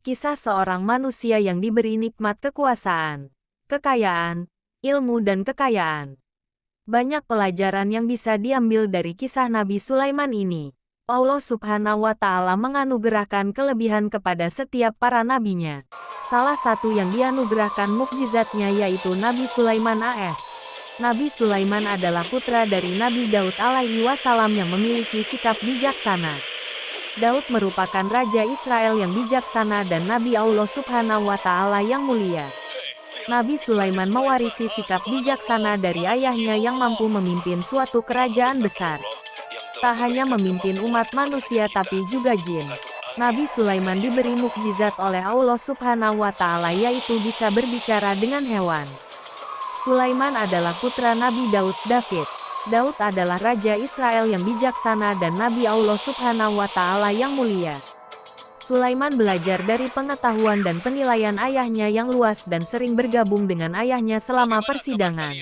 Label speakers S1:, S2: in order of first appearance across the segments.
S1: Kisah seorang manusia yang diberi nikmat kekuasaan, kekayaan, ilmu dan kekayaan. Banyak pelajaran yang bisa diambil dari kisah Nabi Sulaiman ini. Allah Subhanahu wa Ta'ala menganugerahkan kelebihan kepada setiap para nabinya. Salah satu yang dianugerahkan mukjizatnya yaitu Nabi Sulaiman AS. Nabi Sulaiman adalah putra dari Nabi Daud alaihi wasallam yang memiliki sikap bijaksana. Daud merupakan Raja Israel yang bijaksana dan Nabi Allah Subhanahu wa Ta'ala yang mulia. Nabi Sulaiman mewarisi sikap bijaksana dari ayahnya yang mampu memimpin suatu kerajaan besar. Tak hanya memimpin umat manusia tapi juga jin. Nabi Sulaiman diberi mukjizat oleh Allah Subhanahu wa Ta'ala yaitu bisa berbicara dengan hewan. Sulaiman adalah putra Nabi Daud David. Daud adalah Raja Israel yang bijaksana dan Nabi Allah Subhanahu wa Ta'ala yang mulia. Sulaiman belajar dari pengetahuan dan penilaian ayahnya yang luas dan sering bergabung dengan ayahnya selama persidangan.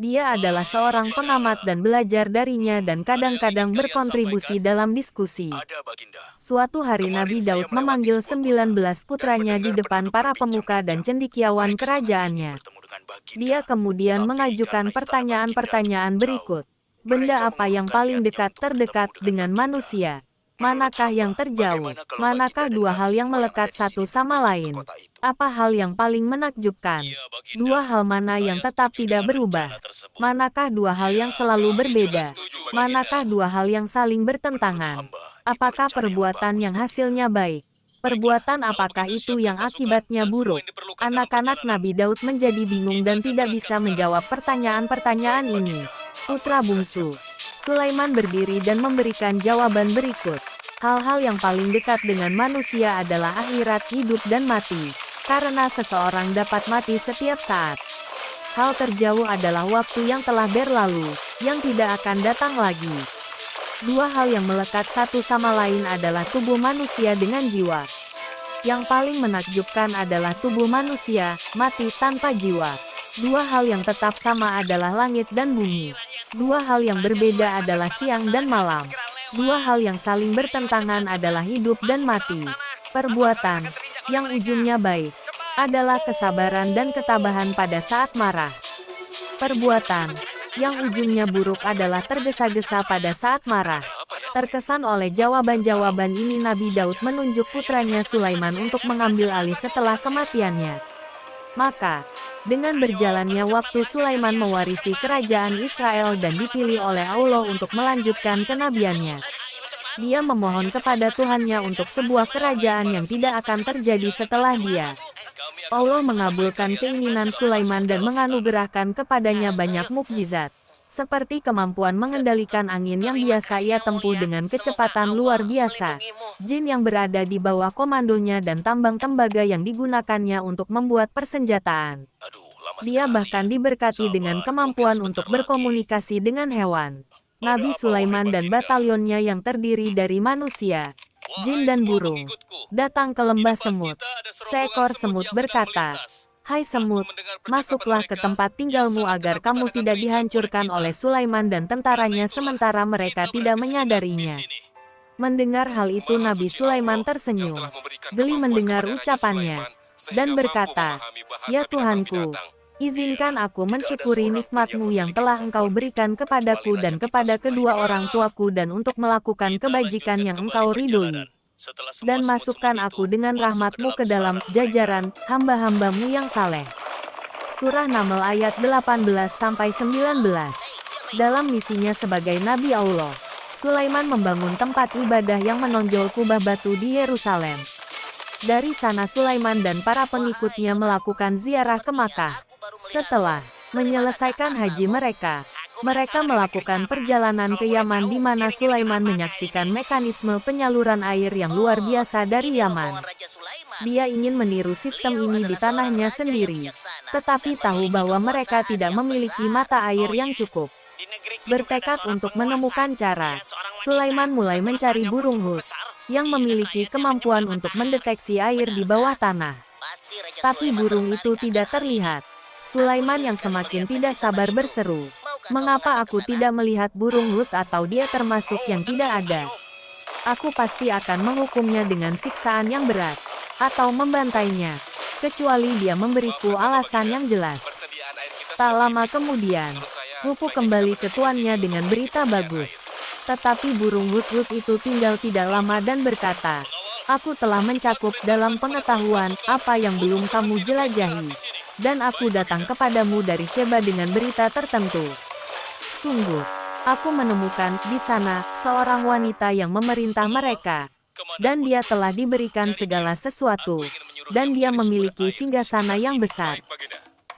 S1: Dia adalah seorang pengamat dan belajar darinya dan kadang-kadang berkontribusi dalam diskusi. Suatu hari Nabi Daud memanggil 19 putranya di depan para pemuka dan cendekiawan kerajaannya. Dia kemudian mengajukan pertanyaan-pertanyaan berikut. Benda apa yang paling terdekat dengan manusia? Manakah yang terjauh? Manakah dua hal yang melekat satu sama lain? Apa hal yang paling menakjubkan? Dua hal mana yang tetap tidak berubah? Manakah dua hal yang selalu berbeda? Manakah dua hal yang saling bertentangan? Apakah perbuatan yang hasilnya baik? Perbuatan apakah itu yang akibatnya buruk? Anak-anak Nabi Daud menjadi bingung dan tidak bisa menjawab pertanyaan-pertanyaan ini. Putra bungsu Sulaiman berdiri dan memberikan jawaban berikut. Hal-hal yang paling dekat dengan manusia adalah akhirat, hidup dan mati. Karena seseorang dapat mati setiap saat. Hal terjauh adalah waktu yang telah berlalu, yang tidak akan datang lagi. Dua hal yang melekat satu sama lain adalah tubuh manusia dengan jiwa. Yang paling menakjubkan adalah tubuh manusia, mati tanpa jiwa. Dua hal yang tetap sama adalah langit dan bumi. Dua hal yang berbeda adalah siang dan malam. Dua hal yang saling bertentangan adalah hidup dan mati. Perbuatan, yang ujungnya baik, adalah kesabaran dan ketabahan pada saat marah. Perbuatan, yang ujungnya buruk adalah tergesa-gesa pada saat marah. Terkesan oleh jawaban-jawaban ini Nabi Daud menunjuk putranya Sulaiman untuk mengambil alih setelah kematiannya. Maka, dengan berjalannya waktu Sulaiman mewarisi kerajaan Israel dan dipilih oleh Allah untuk melanjutkan kenabiannya. Dia memohon kepada Tuhannya untuk sebuah kerajaan yang tidak akan terjadi setelah dia. Allah mengabulkan keinginan Sulaiman dan menganugerahkan kepadanya banyak mukjizat. Seperti kemampuan mengendalikan angin yang biasa ia tempuh dengan kecepatan luar biasa, jin yang berada di bawah komandonya dan tambang tembaga yang digunakannya untuk membuat persenjataan. Dia bahkan diberkati dengan kemampuan untuk berkomunikasi dengan hewan. Nabi Sulaiman dan batalionnya yang terdiri dari manusia, jin dan burung, datang ke lembah semut. Seekor semut berkata, "Hai semut, masuklah ke tempat tinggalmu agar kamu tidak dihancurkan oleh Sulaiman dan tentaranya sementara mereka tidak menyadarinya." Mendengar hal itu Nabi Sulaiman tersenyum, geli mendengar ucapannya, dan berkata, "Ya Tuhanku, izinkan aku mensyukuri nikmat-Mu yang telah Engkau berikan kepadaku dan kepada kedua orang tuaku dan untuk melakukan kebajikan yang Engkau ridhoi. Dan masukkan aku dengan rahmat-Mu ke dalam jajaran hamba-hamba-Mu yang saleh." Surah Naml ayat 18-19. Dalam misinya sebagai Nabi Allah, Sulaiman membangun tempat ibadah yang menonjol kubah batu di Yerusalem. Dari sana Sulaiman dan para pengikutnya melakukan ziarah ke Makkah. Setelah menyelesaikan haji mereka melakukan perjalanan ke Yaman di mana Sulaiman menyaksikan mekanisme penyaluran air yang luar biasa dari Yaman. Dia ingin meniru sistem ini di tanahnya sendiri, tetapi tahu bahwa mereka tidak memiliki mata air yang cukup. Bertekad untuk menemukan cara, Sulaiman mulai mencari burung hut yang memiliki kemampuan untuk mendeteksi air di bawah tanah. Tapi burung itu tidak terlihat. Sulaiman yang semakin tidak sabar berseru, "Mengapa aku tidak melihat burung hut atau dia termasuk yang tidak ada? Aku pasti akan menghukumnya dengan siksaan yang berat." atau membantainya, kecuali dia memberiku alasan yang jelas. Tak lama kemudian, Wupu kembali ke tuannya dengan berita bagus. Tetapi burung Wut-Wut itu tinggal tidak lama dan berkata, "Aku telah mencakup dalam pengetahuan apa yang belum kamu jelajahi. Dan aku datang kepadamu dari Sheba dengan berita tertentu. Sungguh, aku menemukan di sana seorang wanita yang memerintah mereka. Dan dia telah diberikan segala sesuatu. Dan dia memiliki singgasana yang besar.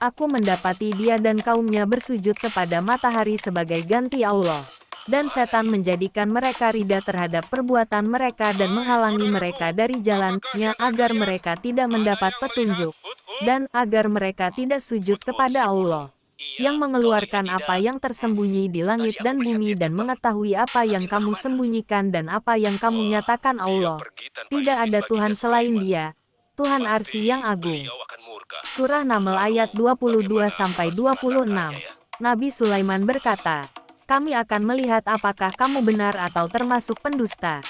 S1: Aku mendapati dia dan kaumnya bersujud kepada matahari sebagai ganti Allah. Dan setan menjadikan mereka rida terhadap perbuatan mereka dan menghalangi mereka dari jalannya agar mereka tidak mendapat petunjuk. Dan agar mereka tidak sujud kepada Allah, yang mengeluarkan apa yang tersembunyi di langit dan bumi dan mengetahui apa yang kamu sembunyikan dan apa yang kamu nyatakan Allah. Tidak ada Tuhan selain Dia, Tuhan Arsy yang agung." Surah Naml ayat 22-26. Nabi Sulaiman berkata, "Kami akan melihat apakah kamu benar atau termasuk pendusta.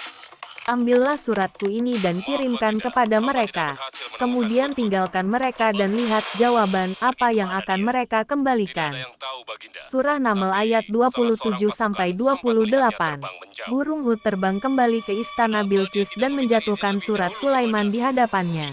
S1: Ambillah suratku ini dan kirimkan kepada mereka. Kemudian tinggalkan mereka dan lihat jawaban apa yang akan mereka kembalikan." Surah Naml ayat 27-28. Burung Hut terbang kembali ke istana Bilqis dan menjatuhkan surat Sulaiman di hadapannya.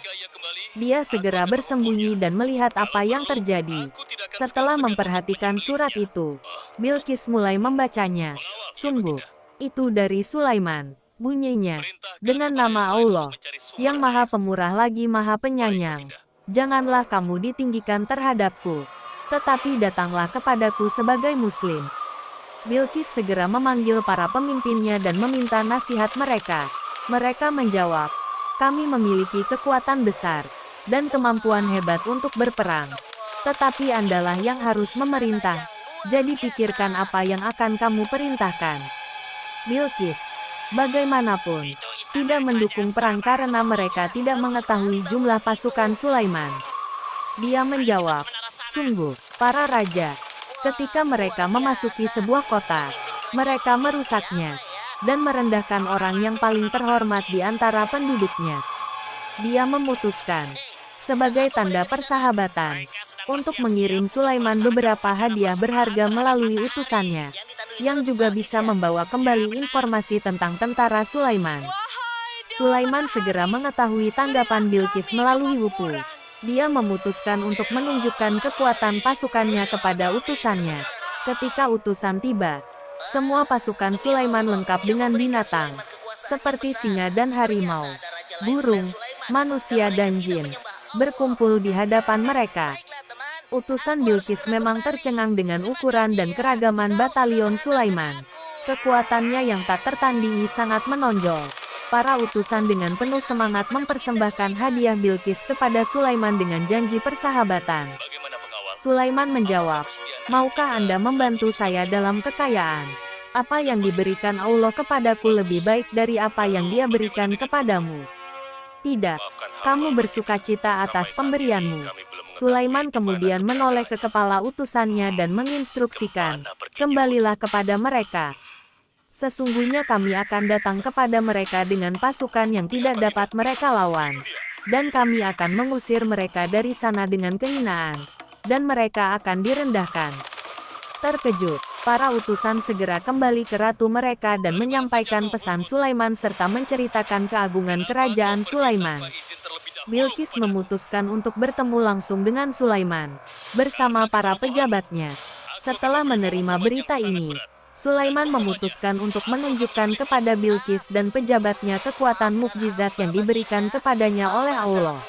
S1: Dia segera bersembunyi dan melihat apa yang terjadi. Setelah memperhatikan surat itu, Bilqis mulai membacanya. "Sungguh, itu dari Sulaiman," bunyinya, "dengan nama Allah, yang Maha Pemurah lagi Maha Penyayang. Janganlah kamu ditinggikan terhadapku, tetapi datanglah kepadaku sebagai Muslim." Bilqis segera memanggil para pemimpinnya dan meminta nasihat mereka. Mereka menjawab, "Kami memiliki kekuatan besar dan kemampuan hebat untuk berperang. Tetapi Andalah yang harus memerintah. Jadi pikirkan apa yang akan kamu perintahkan." Bilqis, bagaimanapun, tidak mendukung perang karena mereka tidak mengetahui jumlah pasukan Sulaiman. Dia menjawab, "Sungguh, para raja, ketika mereka memasuki sebuah kota, mereka merusaknya dan merendahkan orang yang paling terhormat di antara penduduknya." Dia memutuskan, sebagai tanda persahabatan, untuk mengirim Sulaiman beberapa hadiah berharga melalui utusannya, yang juga bisa membawa kembali informasi tentang tentara Sulaiman. Sulaiman segera mengetahui tanggapan Bilqis melalui Wupu. Dia memutuskan untuk menunjukkan kekuatan pasukannya kepada utusannya. Ketika utusan tiba, semua pasukan Sulaiman lengkap dengan binatang, seperti singa dan harimau, burung, manusia dan jin, berkumpul di hadapan mereka. Utusan Bilqis memang tercengang dengan ukuran dan keragaman batalion Sulaiman. Kekuatannya yang tak tertandingi sangat menonjol. Para utusan dengan penuh semangat mempersembahkan hadiah Bilqis kepada Sulaiman dengan janji persahabatan. Sulaiman menjawab, "Maukah Anda membantu saya dalam kekayaan? Apa yang diberikan Allah kepadaku lebih baik dari apa yang Dia berikan kepadamu. Tidak, kamu bersukacita atas pemberianmu." Sulaiman kemudian menoleh ke kepala utusannya dan menginstruksikan, "Kembalilah kepada mereka. Sesungguhnya kami akan datang kepada mereka dengan pasukan yang tidak dapat mereka lawan. Dan kami akan mengusir mereka dari sana dengan kehinaan. Dan mereka akan direndahkan." Terkejut, para utusan segera kembali ke ratu mereka dan menyampaikan pesan Sulaiman serta menceritakan keagungan kerajaan Sulaiman. Bilqis memutuskan untuk bertemu langsung dengan Sulaiman, bersama para pejabatnya. Setelah menerima berita ini, Sulaiman memutuskan untuk menunjukkan kepada Bilqis dan pejabatnya kekuatan mukjizat yang diberikan kepadanya oleh Allah.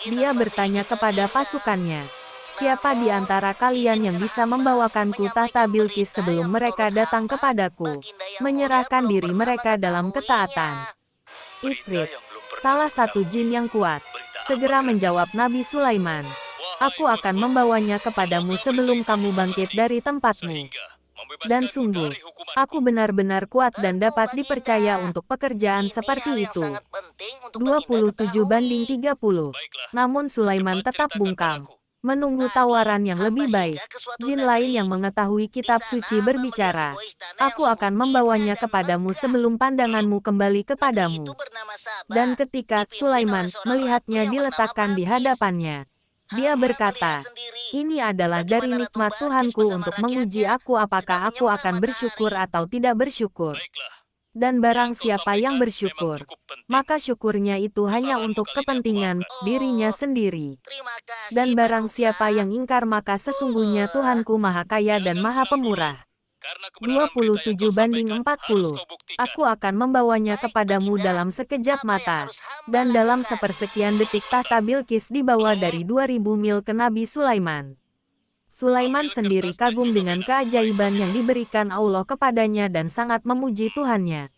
S1: Dia bertanya kepada pasukannya, "Siapa di antara kalian yang bisa membawakanku tahta Bilqis sebelum mereka datang kepadaku, menyerahkan diri mereka dalam ketaatan?" Ifrit, salah satu jin yang kuat, segera menjawab Nabi Sulaiman, "Aku akan membawanya kepadamu sebelum kamu bangkit dari tempatmu. Dan sungguh, aku benar-benar kuat dan dapat dipercaya untuk pekerjaan seperti itu." 27 banding 30. Namun Sulaiman tetap bungkam. menunggu tawaran yang lebih baik. Jin lain yang mengetahui kitab suci berbicara, "Aku akan membawanya kepadamu sebelum pandanganmu kembali kepadamu." Dan ketika Sulaiman melihatnya diletakkan di hadapannya, dia berkata, "Ini adalah dari nikmat Tuhanku untuk menguji aku apakah aku akan bersyukur atau tidak bersyukur." Dan barang siapa yang bersyukur, maka syukurnya itu hanya untuk kepentingan dirinya sendiri. Dan barang siapa yang ingkar maka sesungguhnya Tuhanku Maha Kaya dan Maha Pemurah. 27 banding 40. Aku akan membawanya kepadamu dalam sekejap mata. Dan dalam sepersekian detik tahta Bilqis dibawa dari 2000 mil ke Nabi Sulaiman. Sulaiman sendiri kagum dengan keajaiban yang diberikan Allah kepadanya dan sangat memuji Tuhannya.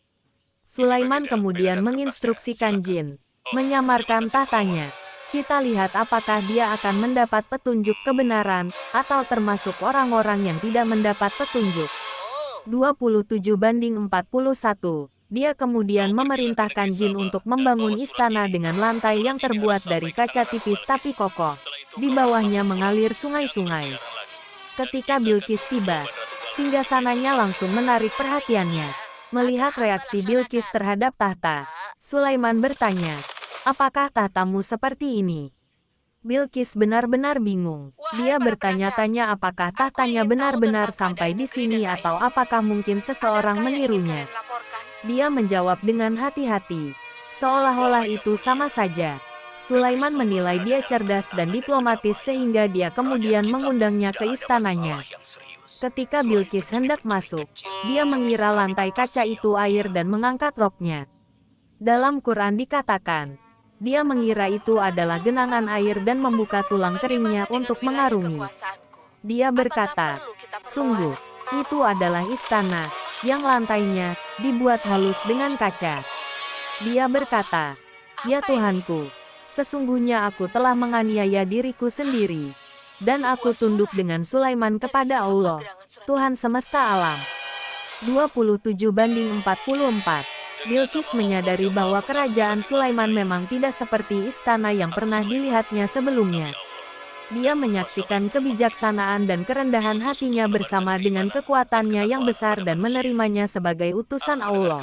S1: Sulaiman kemudian menginstruksikan jin, menyamarkan tahtanya. Kita lihat apakah dia akan mendapat petunjuk kebenaran, atau termasuk orang-orang yang tidak mendapat petunjuk. 27 banding 41. Dia kemudian memerintahkan jin untuk membangun istana dengan lantai yang terbuat dari kaca tipis tapi kokoh. Di bawahnya mengalir sungai-sungai. Ketika Bilqis tiba, singgasananya langsung menarik perhatiannya. Melihat reaksi Bilqis terhadap tahta, Sulaiman bertanya, "Apakah tahtamu seperti ini?" Bilqis benar-benar bingung. Dia bertanya-tanya apakah tahtanya benar-benar sampai di sini atau apakah mungkin seseorang menirunya. Dia menjawab dengan hati-hati, seolah-olah itu sama saja. Sulaiman menilai dia cerdas dan diplomatis sehingga dia kemudian mengundangnya ke istananya. Ketika Bilqis hendak masuk, dia mengira lantai kaca itu air dan mengangkat roknya. Dalam Quran dikatakan, dia mengira itu adalah genangan air dan membuka tulang keringnya untuk mengarungi. Dia berkata, "Sungguh, itu adalah istana, yang lantainya dibuat halus dengan kaca." Dia berkata, "Ya Tuhanku, sesungguhnya aku telah menganiaya diriku sendiri. Dan aku tunduk dengan Sulaiman kepada Allah, Tuhan semesta alam." 27 banding 44. Bilqis menyadari bahwa kerajaan Sulaiman memang tidak seperti istana yang pernah dilihatnya sebelumnya. Dia menyaksikan kebijaksanaan dan kerendahan hatinya bersama dengan kekuatannya yang besar dan menerimanya sebagai utusan Allah.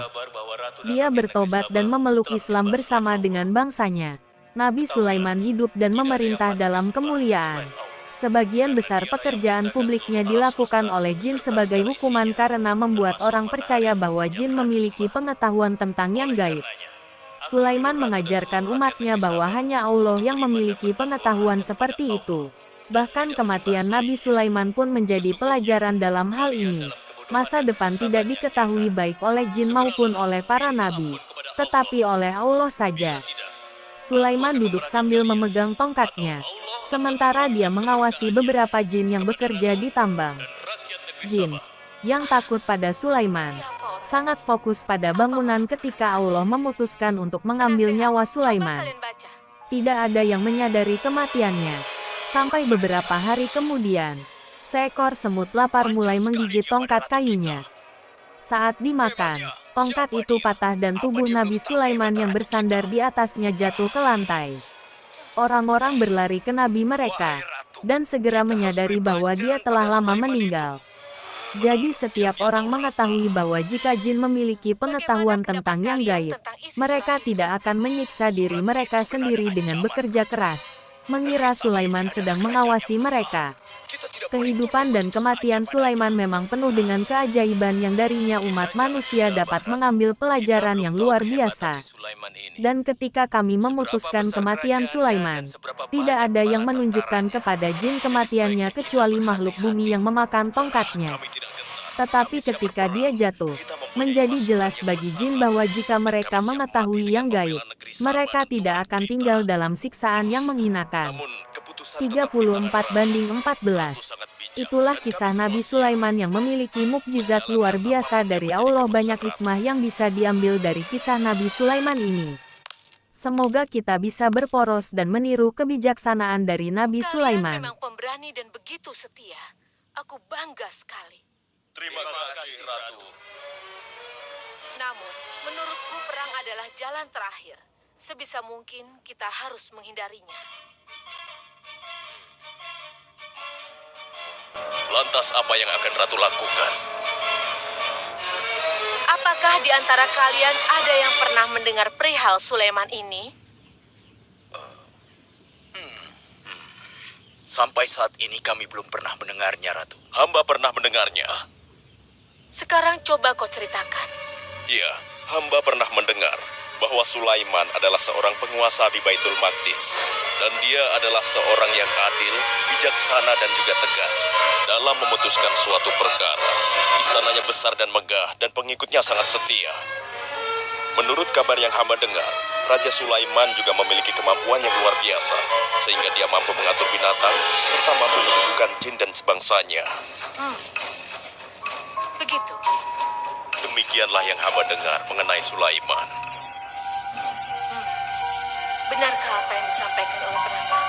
S1: Dia bertobat dan memeluk Islam bersama dengan bangsanya. Nabi Sulaiman hidup dan memerintah dalam kemuliaan. Sebagian besar pekerjaan publiknya dilakukan oleh jin sebagai hukuman karena membuat orang percaya bahwa jin memiliki pengetahuan tentang yang gaib. Sulaiman mengajarkan umatnya bahwa hanya Allah yang memiliki pengetahuan seperti itu. Bahkan kematian Nabi Sulaiman pun menjadi pelajaran dalam hal ini. Masa depan tidak diketahui baik oleh jin maupun oleh para nabi, tetapi oleh Allah saja. Sulaiman duduk sambil memegang tongkatnya. Sementara dia mengawasi beberapa jin yang bekerja di tambang. Jin yang takut pada Sulaiman sangat fokus pada bangunan ketika Allah memutuskan untuk mengambil nyawa Sulaiman. Tidak ada yang menyadari kematiannya. Sampai beberapa hari kemudian, seekor semut lapar mulai menggigit tongkat kayunya. Saat dimakan, tongkat itu patah dan tubuh Nabi Sulaiman yang bersandar di atasnya jatuh ke lantai. Orang-orang berlari ke nabi mereka, dan segera menyadari bahwa dia telah lama meninggal. Jadi setiap orang mengetahui bahwa jika jin memiliki pengetahuan tentang yang gaib, mereka tidak akan menyiksa diri mereka sendiri dengan bekerja keras, mengira Sulaiman sedang mengawasi mereka. Kehidupan dan kematian Sulaiman memang penuh dengan keajaiban yang darinya umat manusia dapat mengambil pelajaran yang luar biasa. Dan ketika kami memutuskan kematian Sulaiman, tidak ada yang menunjukkan kepada jin kematiannya kecuali makhluk bumi yang memakan tongkatnya. Tetapi ketika dia jatuh, menjadi jelas bagi jin bahwa jika mereka mengetahui yang gaib, mereka tidak akan tinggal dalam siksaan yang menghinakan. 34 banding 14. Itulah kisah Nabi Sulaiman yang memiliki mukjizat luar biasa dari Allah. Banyak hikmah yang bisa diambil dari kisah Nabi Sulaiman ini. Semoga kita bisa berporos dan meniru kebijaksanaan dari Nabi Sulaiman.
S2: Kalian memang pemberani dan begitu setia. Aku bangga sekali.
S3: Terima kasih, Ratu.
S2: Namun, menurutku perang adalah jalan terakhir. Sebisa mungkin kita harus menghindarinya.
S3: Lantas apa yang akan Ratu lakukan?
S2: Apakah di antara kalian ada yang pernah mendengar perihal Sulaiman ini?
S4: Sampai saat ini kami belum pernah mendengarnya, Ratu.
S3: Hamba pernah mendengarnya.
S2: Sekarang coba kau ceritakan.
S3: Iya, hamba pernah mendengar bahwa Sulaiman adalah seorang penguasa di Baitul Maqdis. Dan dia adalah seorang yang adil, bijaksana dan juga tegas dalam memutuskan suatu perkara. Istananya besar dan megah dan pengikutnya sangat setia. Menurut kabar yang hamba dengar, Raja Sulaiman juga memiliki kemampuan yang luar biasa, sehingga dia mampu mengatur binatang, serta mampu menyembuhkan jin dan sebangsanya.
S2: Begitu.
S3: Demikianlah yang hamba dengar mengenai Sulaiman.
S2: Benarkah apa yang disampaikan oleh penasehat?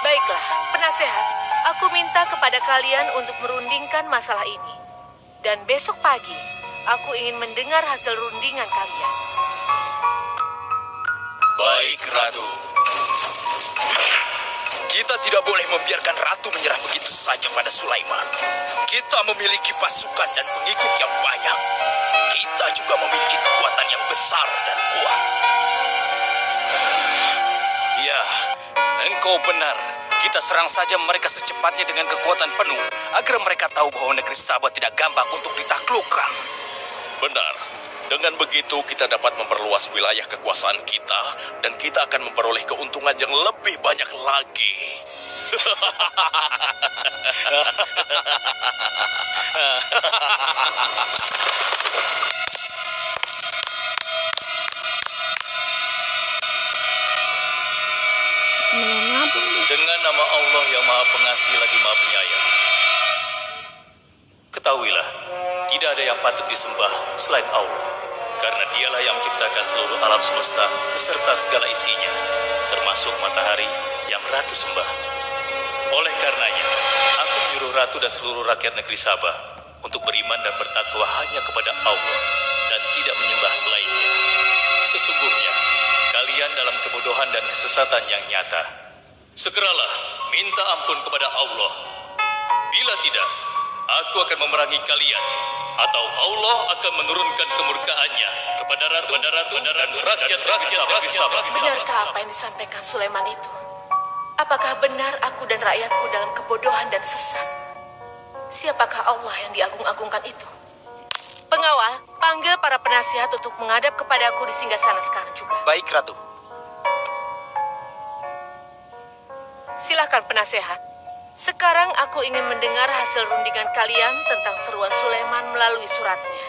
S2: Baiklah, penasehat. Aku minta kepada kalian untuk merundingkan masalah ini. Dan besok pagi, aku ingin mendengar hasil rundingan kalian.
S3: Baik, Ratu.
S4: Kita tidak boleh membiarkan Ratu menyerah begitu saja pada Sulaiman. Kita memiliki pasukan dan pengikut yang banyak. Kita juga memiliki kekuatan yang besar dan kuat.
S5: Ya, engkau benar. Kita serang saja mereka secepatnya dengan kekuatan penuh, agar mereka tahu bahwa negeri Sabah tidak gampang untuk ditaklukkan.
S3: Benar. Dengan begitu kita dapat memperluas wilayah kekuasaan kita dan kita akan memperoleh keuntungan yang lebih banyak lagi.
S5: Dengan nama Allah yang Maha Pengasih lagi Maha Penyayang. Ketahuilah, tidak ada yang patut disembah selain Allah. Karena dialah yang menciptakan seluruh alam semesta beserta segala isinya, termasuk matahari yang Ratu sembah. Oleh karenanya, aku menyuruh Ratu dan seluruh rakyat negeri Sabah untuk beriman dan bertakwa hanya kepada Allah dan tidak menyembah selainnya. Sesungguhnya, kalian dalam kebodohan dan kesesatan yang nyata. Segeralah minta ampun kepada Allah. Bila tidak, aku akan memerangi kalian, atau Allah akan menurunkan kemurkaannya kepada ratu dan rakyat Sabah.
S2: Benarkah apa yang disampaikan Sulaiman itu? Apakah benar aku dan rakyatku dalam kebodohan dan sesat? Siapakah Allah yang diagung-agungkan itu? Pengawal, panggil para penasihat untuk menghadap kepadaku di singgasana sekarang juga.
S4: Baik, Ratu.
S2: Silakan penasehat. Sekarang aku ingin mendengar hasil rundingan kalian tentang seruan Sulaiman melalui suratnya.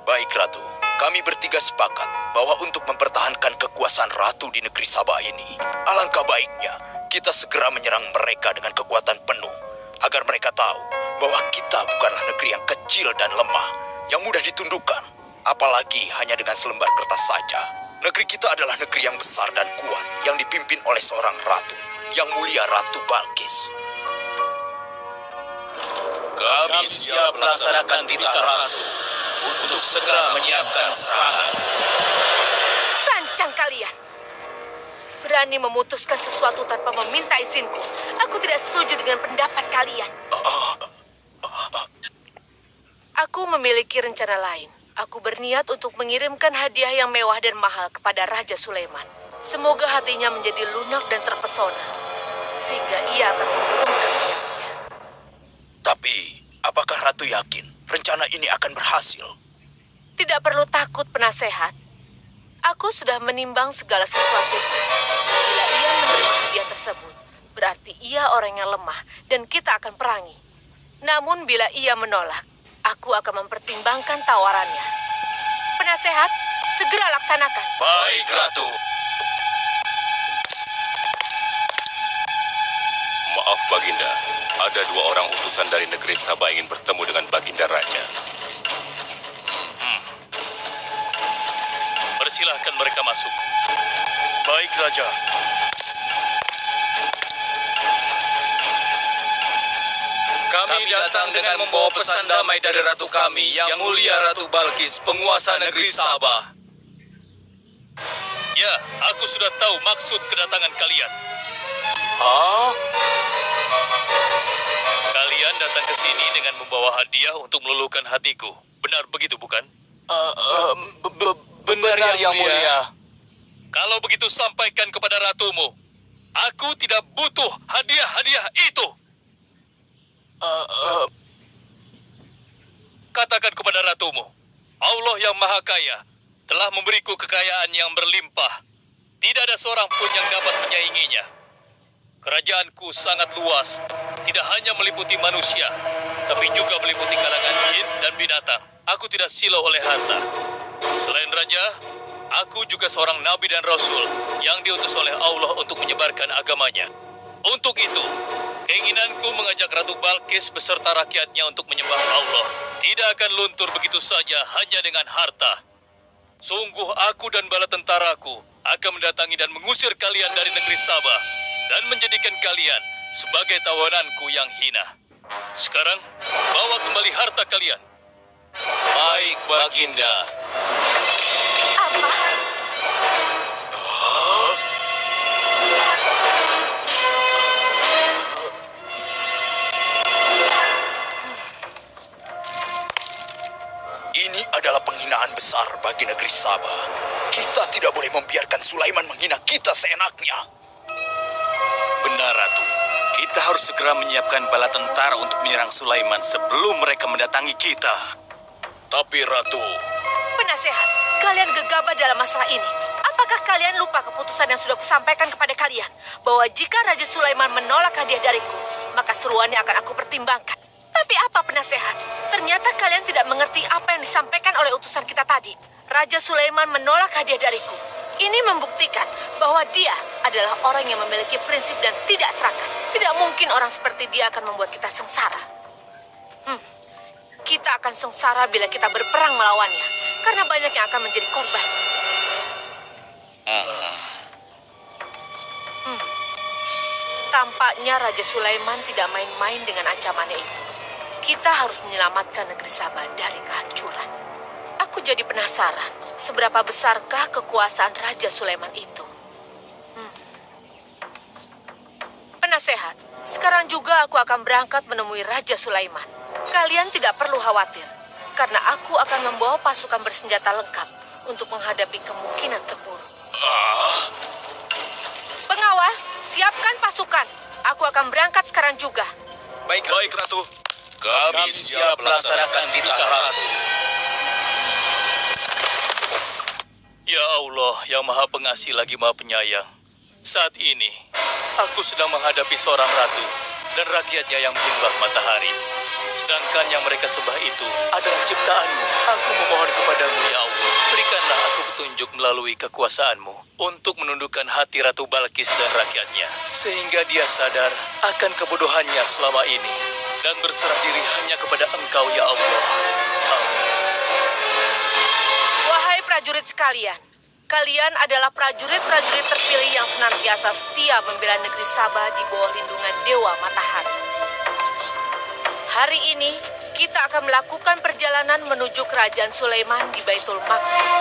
S4: Baik, Ratu. Kami bertiga sepakat bahwa untuk mempertahankan kekuasaan Ratu di negeri Sabah ini, alangkah baiknya kita segera menyerang mereka dengan kekuatan penuh, agar mereka tahu bahwa kita bukanlah negeri yang kecil dan lemah, yang mudah ditundukkan, apalagi hanya dengan selembar kertas saja. Negeri kita adalah negeri yang besar dan kuat, yang dipimpin oleh seorang ratu, yang mulia Ratu Balkis.
S5: Kami siap melaksanakan titah Ratu untuk segera menyiapkan serangan.
S2: Rancang kalian! Berani memutuskan sesuatu tanpa meminta izinku. Aku tidak setuju dengan pendapat kalian. Aku memiliki rencana lain. Aku berniat untuk mengirimkan hadiah yang mewah dan mahal kepada Raja Sulaiman. Semoga hatinya menjadi lunak dan terpesona, sehingga ia akan mengurungkan niatnya.
S4: Tapi, apakah Ratu yakin rencana ini akan berhasil?
S2: Tidak perlu takut, penasehat. Aku sudah menimbang segala sesuatunya. Bila ia menerima hadiah tersebut, berarti ia orang yang lemah dan kita akan perangi. Namun bila ia menolak, aku akan mempertimbangkan tawarannya. Penasehat, segera laksanakan.
S5: Baik, Ratu.
S3: Maaf, Baginda. Ada 2 orang utusan dari negeri Sabah ingin bertemu dengan Baginda Raja.
S5: Persilahkan mereka masuk. Baik, Raja. Kami datang dengan membawa pesan damai dari Ratu kami, Yang Mulia Ratu Balkis, penguasa negeri Sabah. Ya, aku sudah tahu maksud kedatangan kalian.
S4: Hah?
S5: ke sini dengan membawa hadiah untuk meluluhkan hatiku. Benar begitu, bukan?
S4: Benar, Yang Mulia.
S5: Kalau begitu sampaikan kepada ratumu. Aku tidak butuh hadiah-hadiah itu. Katakan kepada ratumu, Allah yang Maha Kaya telah memberiku kekayaan yang berlimpah. Tidak ada seorang pun yang dapat menyainginya. Kerajaanku sangat luas, tidak hanya meliputi manusia, tapi juga meliputi kalangan jin dan binatang. Aku tidak silau oleh harta. Selain raja, aku juga seorang nabi dan rasul yang diutus oleh Allah untuk menyebarkan agamanya. Untuk itu, keinginanku mengajak Ratu Balkis beserta rakyatnya untuk menyembah Allah tidak akan luntur begitu saja hanya dengan harta. Sungguh aku dan bala tentaraku akan mendatangi dan mengusir kalian dari negeri Sabah dan menjadikan kalian sebagai tawananku yang hina. Sekarang, bawa kembali harta kalian.
S4: Baik, Baginda.
S2: Apa?
S4: Ini adalah penghinaan besar bagi negeri Sabah. Kita tidak boleh membiarkan Sulaiman menghina kita seenaknya.
S5: Benar, Ratu. Kita harus segera menyiapkan bala tentara untuk menyerang Sulaiman sebelum mereka mendatangi kita.
S3: Tapi Ratu,
S2: Penasehat, kalian gegabah dalam masalah ini. Apakah kalian lupa keputusan yang sudah kusampaikan kepada kalian? Bahwa jika Raja Sulaiman menolak hadiah dariku, maka seruannya akan aku pertimbangkan. Tapi apa penasehat? Ternyata kalian tidak mengerti apa yang disampaikan oleh utusan kita tadi. Raja Sulaiman menolak hadiah dariku. Ini membuktikan bahwa dia adalah orang yang memiliki prinsip dan tidak serakah. Tidak mungkin orang seperti dia akan membuat kita sengsara. Kita akan sengsara bila kita berperang melawannya, karena banyak yang akan menjadi korban. Tampaknya Raja Sulaiman tidak main-main dengan ancamannya itu. Kita harus menyelamatkan negeri Sabah dari kehancuran. Aku jadi penasaran, seberapa besarkah kekuasaan Raja Sulaiman itu? Penasehat, sekarang juga aku akan berangkat menemui Raja Sulaiman. Kalian tidak perlu khawatir, karena aku akan membawa pasukan bersenjata lengkap untuk menghadapi kemungkinan terburuk. Pengawal, siapkan pasukan. Aku akan berangkat sekarang juga.
S3: baik Ratu.
S4: Kami siap melaksanakan titah Ratu.
S5: Ya Allah, yang Maha Pengasih lagi Maha Penyayang. Saat ini, aku sedang menghadapi seorang ratu dan rakyatnya yang menyembah matahari. Sedangkan yang mereka sembah itu adalah ciptaanmu. Aku memohon kepadamu, ya Allah. Berikanlah aku petunjuk melalui kekuasaanmu untuk menundukkan hati Ratu Balkis dan rakyatnya. Sehingga dia sadar akan kebodohannya selama ini dan berserah diri hanya kepada Engkau, ya Allah. Amin.
S2: Wahai prajurit sekalian, kalian adalah prajurit-prajurit terpilih yang senantiasa setia membela negeri Sabah di bawah lindungan Dewa Matahari. Hari ini, kita akan melakukan perjalanan menuju kerajaan Sulaiman di Baitul Maqdis.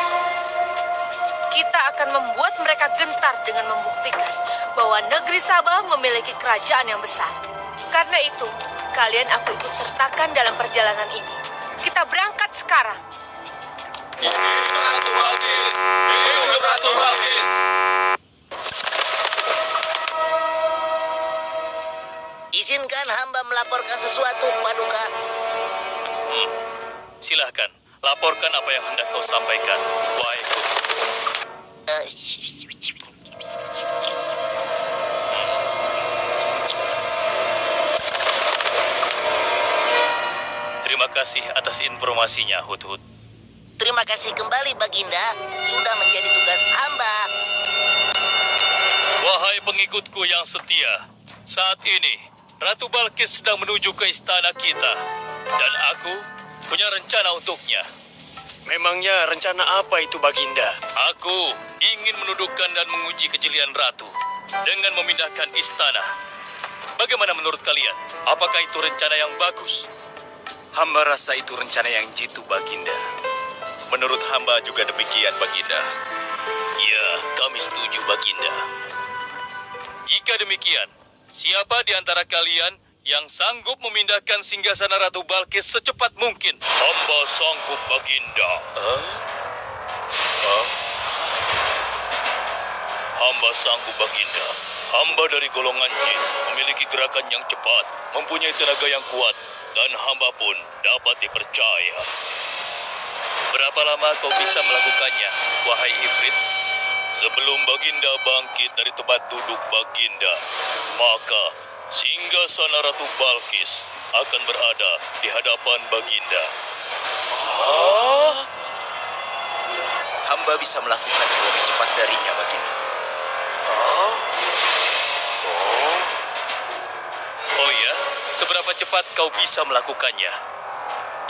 S2: Kita akan membuat mereka gentar dengan membuktikan bahwa negeri Sabah memiliki kerajaan yang besar. Karena itu, kalian aku ikut sertakan dalam perjalanan ini. Kita berangkat sekarang.
S4: Ratu Balkis! Hidup Ratu Balkis!
S6: Izinkan hamba melaporkan sesuatu, Paduka.
S5: Silahkan, laporkan apa yang hendak kau sampaikan. Wahai guru.
S6: Eh,
S5: Terima kasih atas informasinya, Hudhud.
S6: Terima kasih kembali, Baginda. Sudah menjadi tugas hamba.
S5: Wahai pengikutku yang setia, saat ini Ratu Balkis sedang menuju ke istana kita. Dan aku punya rencana untuknya.
S3: Memangnya rencana apa itu, Baginda?
S5: Aku ingin menundukkan dan menguji kejelian Ratu dengan memindahkan istana. Bagaimana menurut kalian? Apakah itu rencana yang bagus?
S7: Hamba rasa itu rencana yang jitu, Baginda.
S3: Menurut hamba juga demikian, Baginda.
S5: Ya, kami setuju, Baginda. Jika demikian, siapa di antara kalian yang sanggup memindahkan singgasana Ratu Balkis secepat mungkin.
S3: Hamba sanggup, Baginda. Hamba sanggup, Baginda. Hamba dari golongan jin, memiliki gerakan yang cepat, mempunyai tenaga yang kuat, dan hamba pun dapat dipercaya.
S5: Berapa lama kau bisa melakukannya, wahai Ifrit?
S3: Sebelum Baginda bangkit dari tempat duduk Baginda, maka singgasana Ratu Balkis akan berada di hadapan Baginda.
S4: Hamba bisa melakukannya lebih cepat darinya, Baginda.
S5: Oh ya, seberapa cepat kau bisa melakukannya?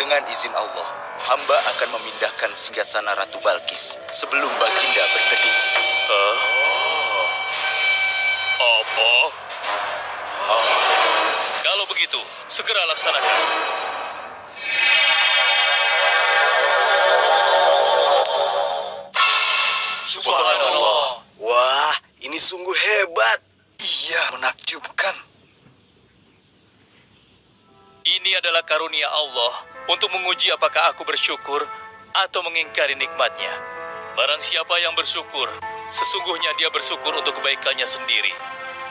S4: Dengan izin Allah, hamba akan memindahkan singgasana Ratu Balkis sebelum Baginda berkedip.
S3: Apa?
S5: Kalau begitu, segera laksanakan.
S3: Subhanallah.
S8: Wah, ini sungguh hebat.
S4: Iya, menakjubkan.
S5: Ini adalah karunia Allah untuk menguji apakah aku bersyukur atau mengingkari nikmatnya. Barang siapa yang bersyukur, sesungguhnya dia bersyukur untuk kebaikannya sendiri.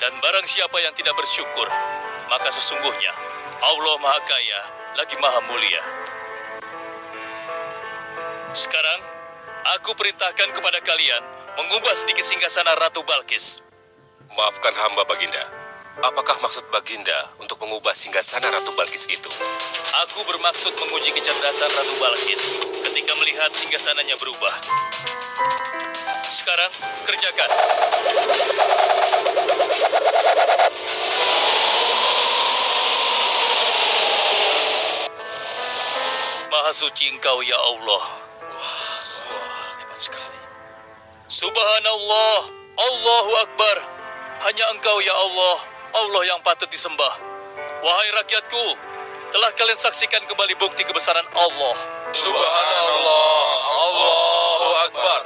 S5: Dan barang siapa yang tidak bersyukur, maka sesungguhnya Allah Maha Kaya lagi Maha Mulia. Sekarang, aku perintahkan kepada kalian mengubah sedikit singgasana Ratu Balkis.
S3: Maafkan hamba, Baginda. Apakah maksud Baginda untuk mengubah singgasana Ratu Balkis itu?
S5: Aku bermaksud menguji kecerdasan Ratu Balkis ketika melihat singgasananya berubah. Sekarang, kerjakan. Maha suci Engkau, ya Allah.
S3: Hebat sekali.
S5: Subhanallah, Allahu Akbar. Hanya Engkau, ya Allah, Allah yang patut disembah. Wahai rakyatku, telah kalian saksikan kembali bukti kebesaran Allah.
S3: Subhanallah, Allahu Akbar.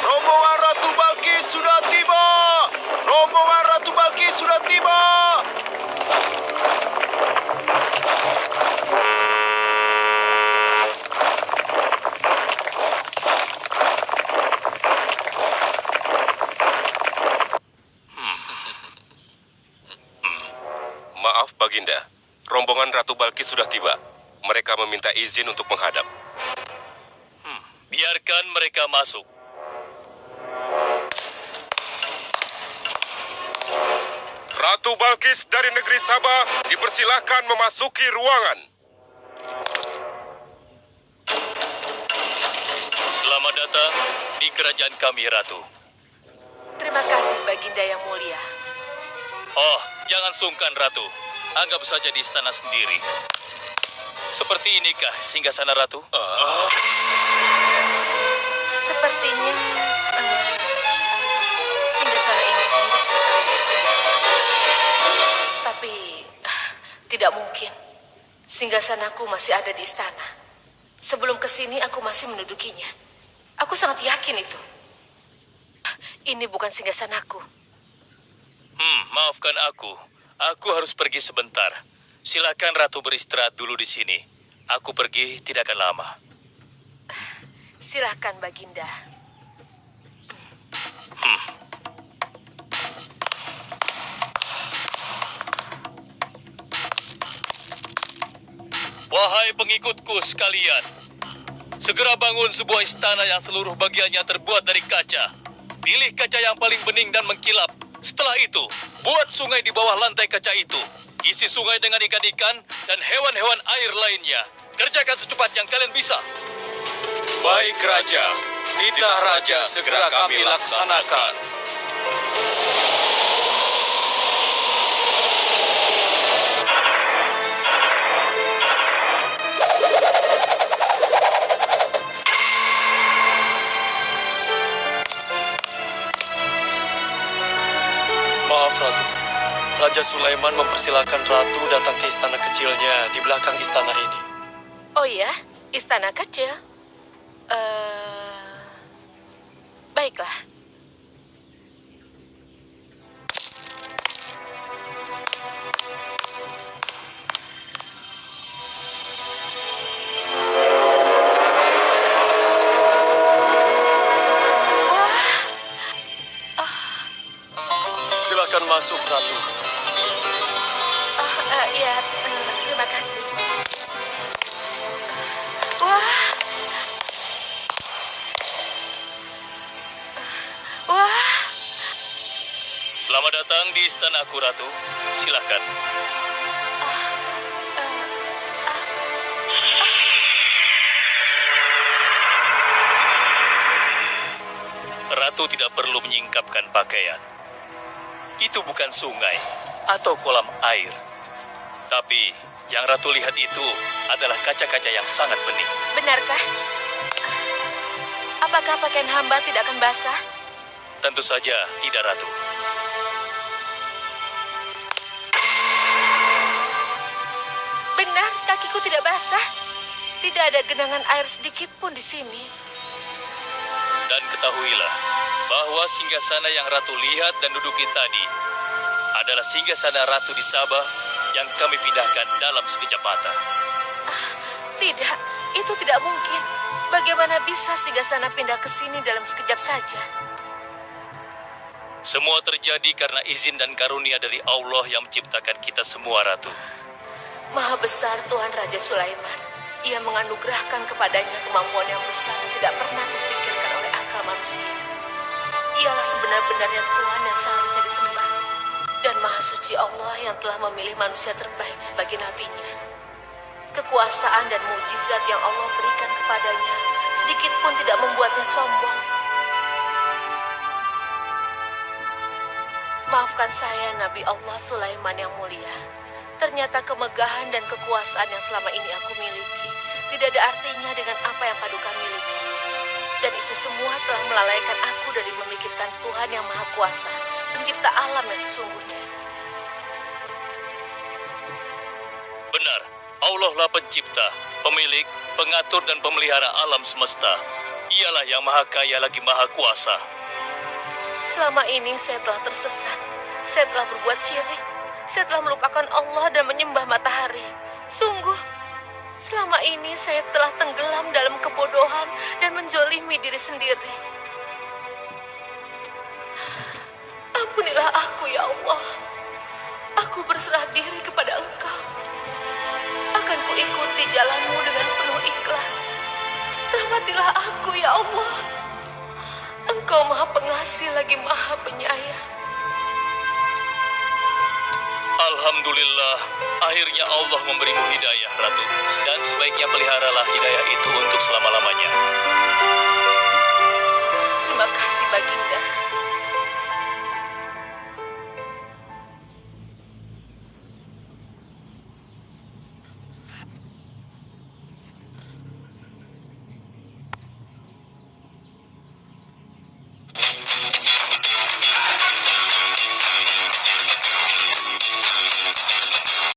S8: Rombongan Ratu Balkis sudah tiba. Rombongan Ratu Balkis sudah tiba.
S3: Maaf, Baginda. Rombongan Ratu Balkis sudah tiba. Mereka meminta izin untuk menghadap.
S5: Biarkan mereka masuk.
S3: Ratu Balkis dari negeri Sabah dipersilahkan memasuki ruangan.
S5: Selamat datang di kerajaan kami, Ratu.
S2: Terima kasih, Baginda yang mulia.
S5: Oh, jangan sungkan, Ratu. Anggap saja di istana sendiri. Seperti inikah singgasana Ratu?
S2: Sepertinya singgasana ini mirip sekali dengan singgasana saya. Tapi tidak mungkin. Singgasanaku masih ada di istana. Sebelum kesini aku masih mendudukinya. Aku sangat yakin itu. Ini bukan singgasanaku.
S5: Maafkan aku. Aku harus pergi sebentar. Silakan Ratu beristirahat dulu di sini. Aku pergi tidak akan lama.
S2: Silakan, Baginda.
S5: Wahai pengikutku sekalian, segera bangun sebuah istana yang seluruh bagiannya terbuat dari kaca. Pilih kaca yang paling bening dan mengkilap. Setelah itu, buat sungai di bawah lantai kaca itu. Isi sungai dengan ikan-ikan dan hewan-hewan air lainnya. Kerjakan secepat yang kalian bisa.
S3: Baik, Raja. Titah Raja segera kami laksanakan.
S9: Maaf, Ratu. Raja Sulaiman mempersilahkan Ratu datang ke istana kecilnya di belakang istana ini.
S2: Oh iya, istana kecil. Baiklah.
S9: masuk, Ratu.
S2: Ya, terima kasih. Wah. Wah.
S5: Selamat datang di istanaku, Ratu. Silakan. Ratu tidak perlu menyingkapkan pakaian. Itu bukan sungai atau kolam air. Tapi yang Ratu lihat itu adalah kaca-kaca yang sangat bening.
S2: Benarkah? Apakah pakaian hamba tidak akan basah?
S5: Tentu saja tidak, Ratu.
S2: Benar, kakiku tidak basah. Tidak ada genangan air sedikit pun di sini.
S5: Dan ketahuilah bahwa singgasana yang Ratu lihat dan duduki tadi adalah singgasana Ratu di Sabah yang kami pindahkan dalam sekejap mata.
S2: Tidak, itu tidak mungkin. Bagaimana bisa singgasana pindah ke sini dalam sekejap saja?
S5: Semua terjadi karena izin dan karunia dari Allah yang menciptakan kita semua, Ratu.
S2: Maha besar Tuhan Raja Sulaiman. Ia menganugerahkan kepadanya kemampuan yang besar yang tidak pernah terfikirkan oleh akal manusia. Ialah sebenar-benarnya Tuhan yang seharusnya disembah. Dan Maha Suci Allah yang telah memilih manusia terbaik sebagai nabinya. Kekuasaan dan mukjizat yang Allah berikan kepadanya sedikit pun tidak membuatnya sombong. Maafkan saya, Nabi Allah Sulaiman yang mulia. Ternyata kemegahan dan kekuasaan yang selama ini aku miliki tidak ada artinya dengan apa yang Paduka miliki. Dan itu semua telah melalaikan aku dari memikirkan Tuhan yang Maha Kuasa, pencipta alam yang sesungguhnya.
S5: Benar, Allah lah pencipta, pemilik, pengatur dan pemelihara alam semesta. Ialah yang Maha Kaya lagi Maha Kuasa.
S2: Selama ini saya telah tersesat. Saya telah berbuat syirik. Saya telah melupakan Allah dan menyembah matahari. Sungguh, selama ini saya telah tenggelam dalam kebodohan dan menzolimi diri sendiri. Ampunilah aku, ya Allah. Aku berserah diri kepada Engkau. Akan kuikuti jalanmu dengan penuh ikhlas. Rahmatilah aku, ya Allah. Engkau Maha Pengasih lagi Maha Penyayang.
S5: Alhamdulillah, akhirnya Allah memberimu hidayah, Ratu. Dan sebaiknya peliharalah hidayah itu untuk selama-lamanya.